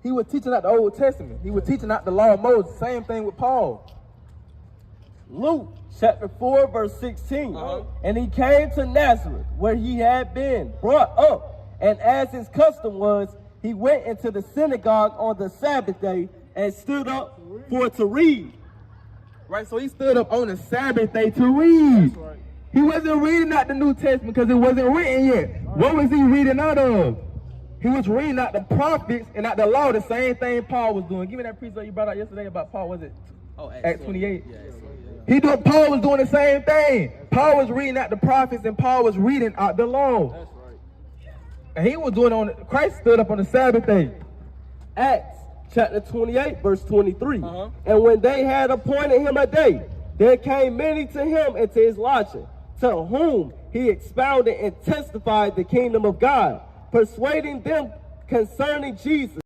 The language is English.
He was teaching out the Old Testament. He was teaching out the law of Moses. Same thing with Paul. Luke chapter 4, verse 16. And he came to Nazareth, where he had been brought up. And as his custom was, he went into the synagogue on the Sabbath day and stood up for to read. Right, so he stood up on the Sabbath day to read. That's right. He wasn't reading out the New Testament because it wasn't written yet. What was he reading out of? He was reading out the prophets and out the law, the same thing Paul was doing. Give me that precept you brought out yesterday about Paul, was it? Acts 28. Paul was doing the same thing. Paul was reading out the prophets and Paul was reading out the law. That's right. And he was doing Christ stood up on the Sabbath day. Acts chapter 28, verse 23. And when they had appointed him a day, there came many to him and to his lodging, to whom he expounded and testified the kingdom of God, persuading them concerning Jesus.